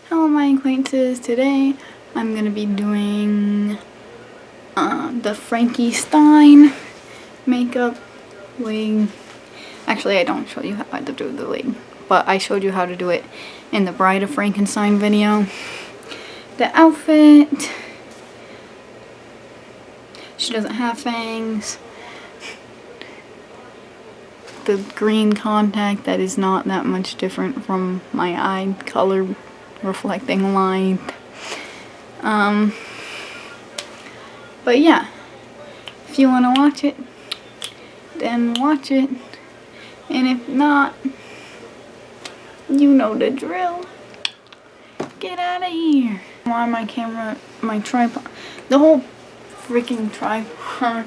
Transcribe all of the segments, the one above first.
Hello my acquaintances, today I'm going to be doing the Frankie Stein makeup wig. Actually, I don't show you how to do the wig, but I showed you how to do it in the Bride of Frankenstein video. The outfit, she doesn't have fangs. The green contact that is not that much different from my eye color reflecting light. But yeah, if you want to watch it, then watch it, and if not, you know the drill. Get out of here. Why my camera, my tripod, the whole freaking tripod,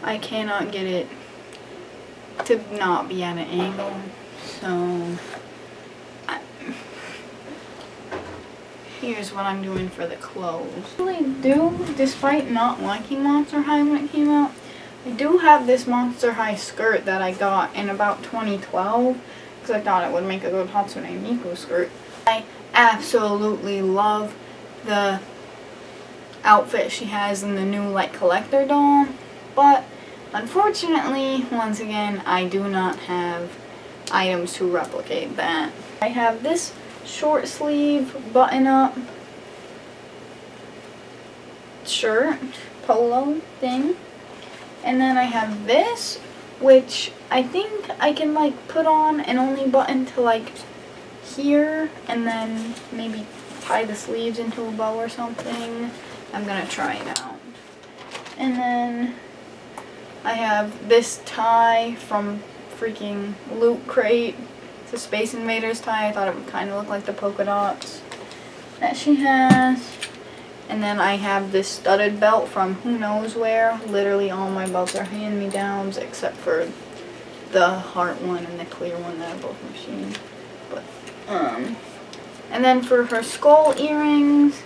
I cannot get it to not be at an angle, so here's what I'm doing for the clothes. I really do, despite not liking Monster High when it came out, I do have this Monster High skirt that I got in about 2012 because I thought it would make a good Hatsune Miku skirt. I absolutely love the outfit she has in the new like collector doll, but unfortunately, once again, I do not have items to replicate that. I have this short sleeve button up shirt polo thing, and then I have this, which I think I can like put on and only button to like here, and then maybe tie the sleeves into a bow or something. I'm gonna try it out. And then I have this tie from freaking Loot Crate. It's a Space Invaders tie. I thought it would kind of look like the polka dots that she has. And then I have this studded belt from who knows where. Literally all my belts are hand-me-downs except for the heart one and the clear one that are both machined. But and then for her skull earrings,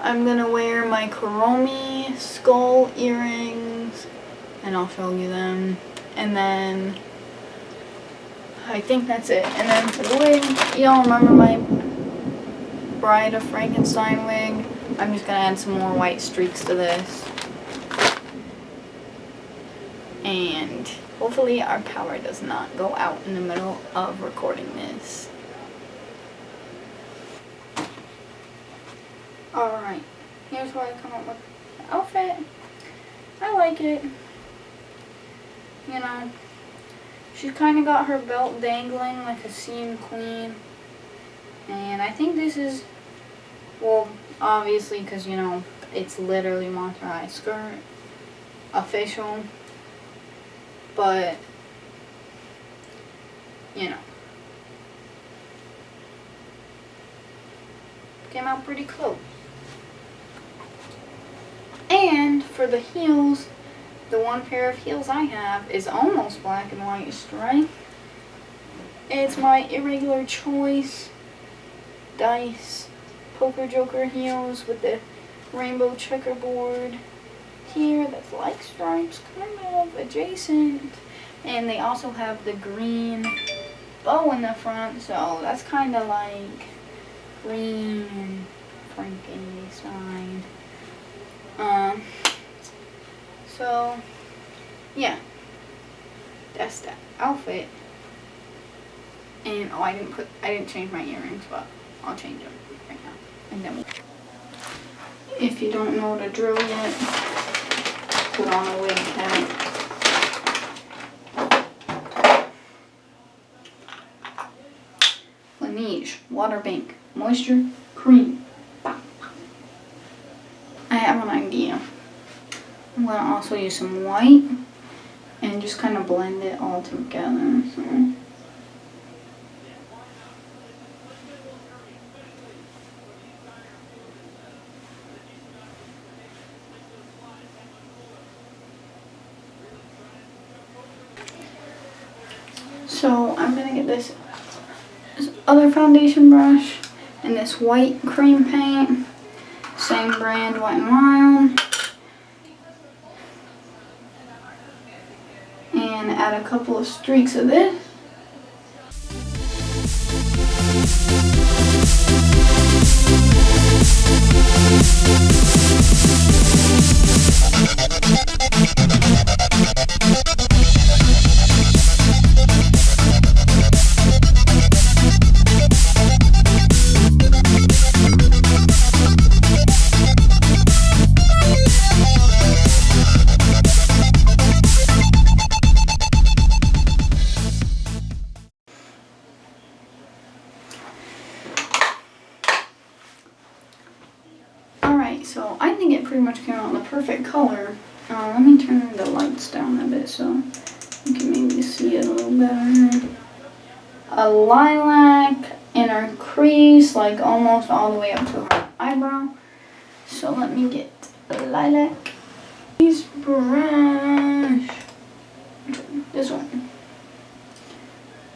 I'm gonna wear my Kuromi skull earrings, and I'll show you them. And then I think that's it. And then for the wig, y'all remember my Bride of Frankenstein wig? I'm just gonna add some more white streaks to this. And hopefully our power does not go out in the middle of recording this. Alright, here's where I come up with the outfit. I like it. You know, she's kind of got her belt dangling like a seam queen. And I think this is, well, obviously because, you know, it's literally Monster High skirt. Official. But, you know, came out pretty close. And for the heels, the one pair of heels I have is almost black and white stripe. It's my Irregular Choice Dice Poker Joker heels with the rainbow checkerboard here that's like stripes, kind of adjacent. And they also have the green bow in the front, so that's kind of like green and Frankie Stein. So yeah, that's that outfit. And oh, I didn't change my earrings, but I'll change them right now. And then if you don't know the drill yet, put on a wig cap. Laneige, Water Bank, Moisture, Cream. I have an idea. I'm going to also use some white and just kind of blend it all together. So I'm going to get this other foundation brush and this white cream paint. Same brand, Wet n Wild. And add a couple of streaks of this. so I think it pretty much came out the perfect color. Let me turn the lights down a bit so you can maybe see it a little better. A lilac inner crease, like almost all the way up to her eyebrow. So let me get the lilac. This brush. This one.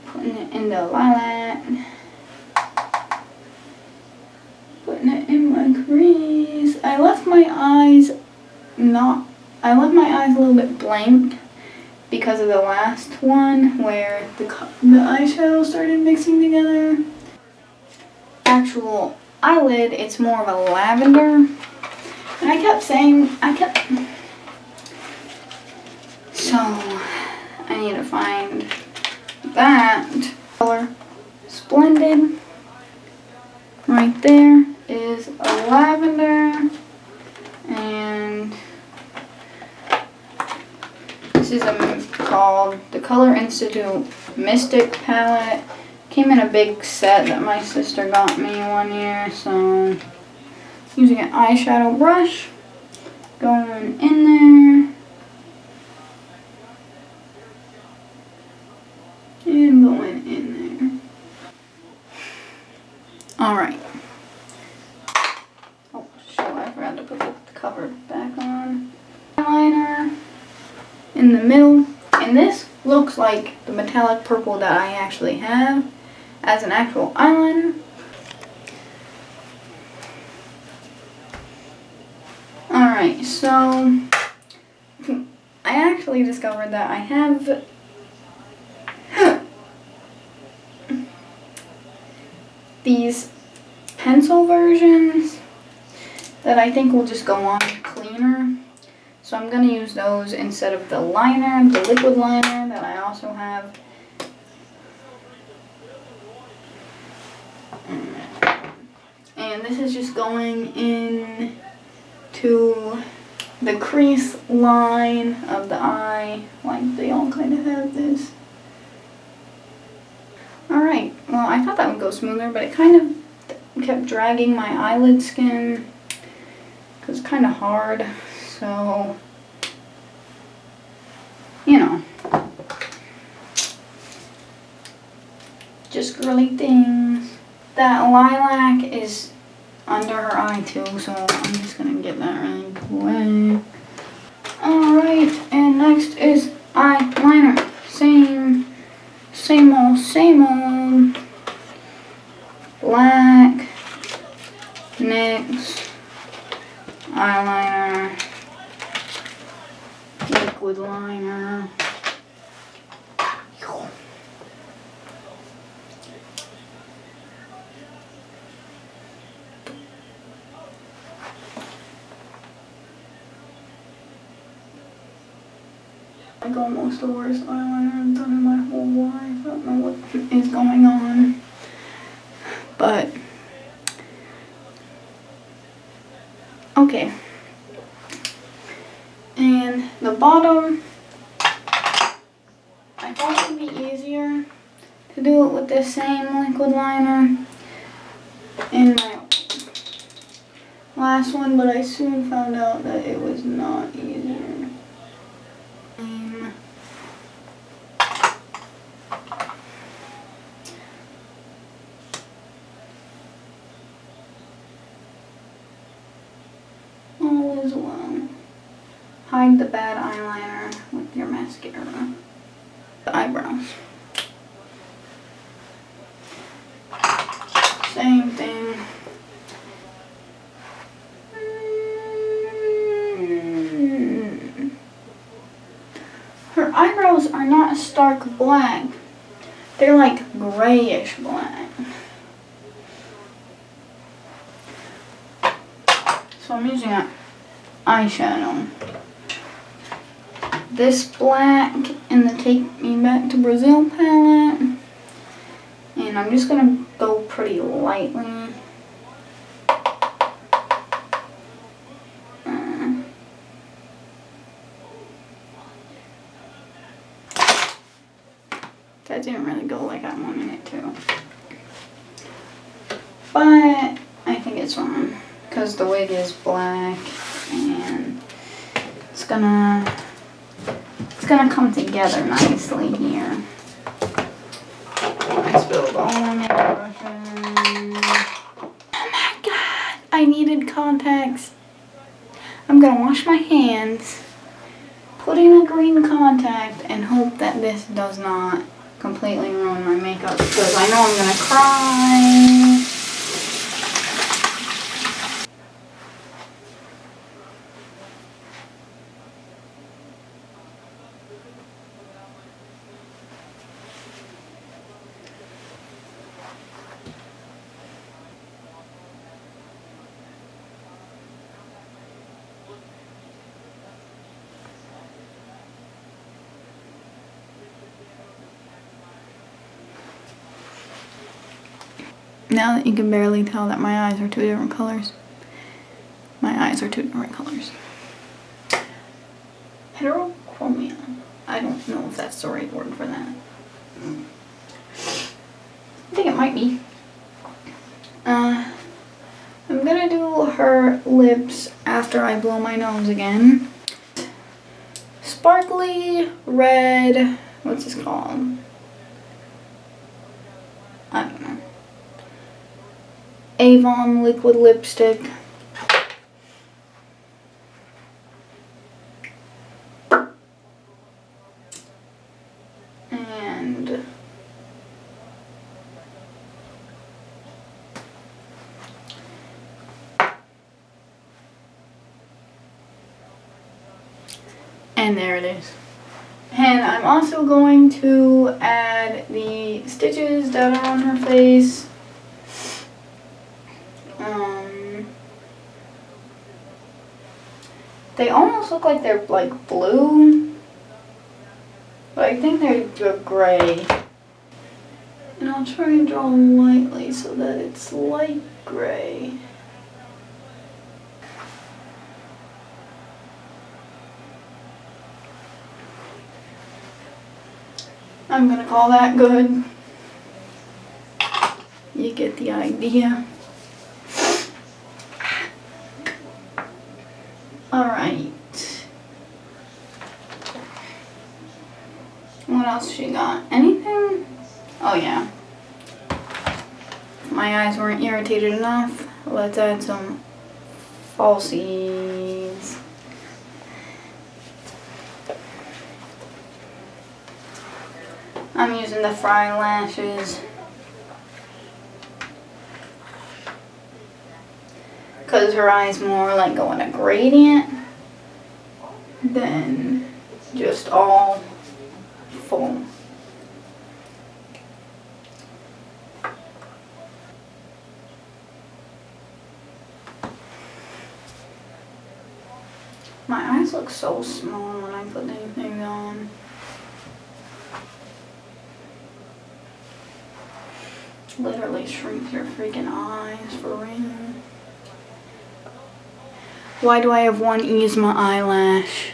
Putting it in the lilac. Putting it in my crease. I left my eyes a little bit blank because of the last one where the eyeshadow started mixing together. Actual eyelid, it's more of a lavender. And I kept so I need to find that color. Splendid. Right there is a lavender, and this is called the Color Institute Mystic Palette. Came in a big set that my sister got me one year, so using an eyeshadow brush, going in there, and going in there. Alright. Oh, shoot, I forgot to put the cover back on. Eyeliner in the middle, and this looks like the metallic purple that I actually have as an actual eyeliner. Alright, so I actually discovered that I have these pencil versions that I think will just go on cleaner. So I'm going to use those instead of the liner, the liquid liner that I also have. And this is just going in to the crease line of the eye, like they all kind of have this. Alright, well I thought that would go smoother, but it kind of kept dragging my eyelid skin because it's kind of hard, so, you know, just girly things. That lilac is under her eye too, so I'm just gonna get that really quick. Alright, and next is eyeliner. Same old. Black, NYX, eyeliner, liquid liner. Like almost the worst eyeliner I've done in my whole life. I don't know what is going on, but okay. And the bottom, I thought it would be easier to do it with the same liquid liner in my last one, but I soon found out that it was not easier. All is well. Hide the bad eyeliner with your mascara. The eyebrows. Same thing. Her eyebrows are not stark black. They're like grayish black. So I'm using an eyeshadow. This black in the Take Me Back to Brazil palette. And I'm just going to go pretty lightly. That didn't really go like I wanted it to. But I think it's fine. because the wig is black, and it's gonna come together nicely here. I spilled all my makeup brushes. Oh my god, I needed contacts. I'm gonna wash my hands, put in a green contact, and hope that this does not completely ruin my makeup, because I know I'm gonna cry. Now that you can barely tell that my eyes are two different colors. My eyes are two different colors. Heterochromia. I don't know if that's the right word for that. I think it might be. I'm gonna do her lips after I blow my nose again. Sparkly red, what's this called? I don't know. Avon liquid lipstick. And there it is. And I'm also going to add the stitches that are on her face. They almost look like they're like blue, but I think they're gray. And I'll try and draw them lightly so that it's light gray. I'm gonna call that good. You get the idea. Alright. What else she got? Anything? Oh yeah. If my eyes weren't irritated enough, let's add some falsies. I'm using the Fright lashes because her eyes more like go in a gradient than just all full. My eyes look so small when I put these things on. Literally shrink your freaking eyes for real. Why do I have one Yzma eyelash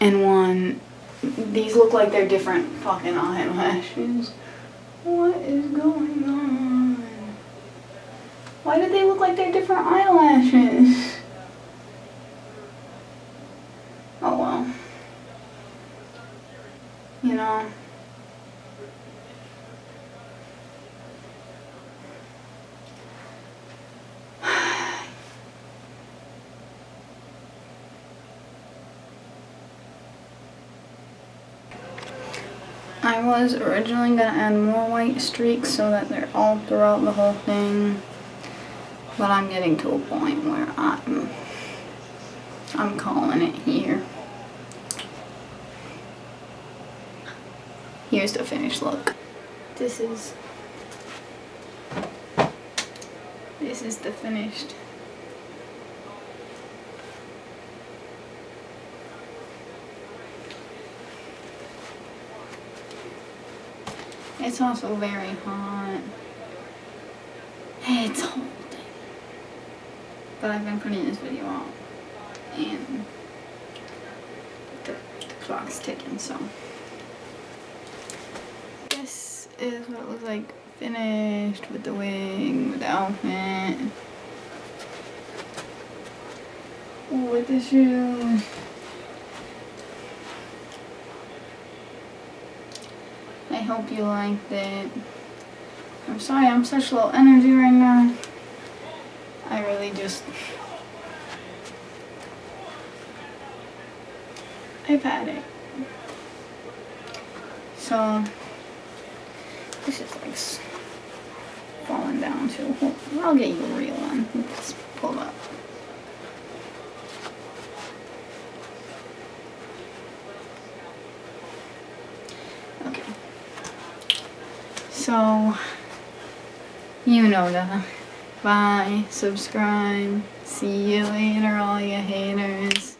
and one... These look like they're different fucking eyelashes. What is going on? Why do they look like they're different eyelashes? Oh well. You know. I was originally going to add more white streaks so that they're all throughout the whole thing, but I'm getting to a point where I'm calling it here. Here's the finished look. This is the finished. It's also very hot. It's holding. But I've been putting this video out and the clock's ticking, so. This is what it looks like finished with the wig, with the outfit. with the shoe. I hope you liked it. I'm sorry I'm such low energy right now. I really just... I've had it. So, this is like falling down too. I'll get you a real one. Just pull up. Okay. So, you know that. Bye. Subscribe. See you later, all you haters.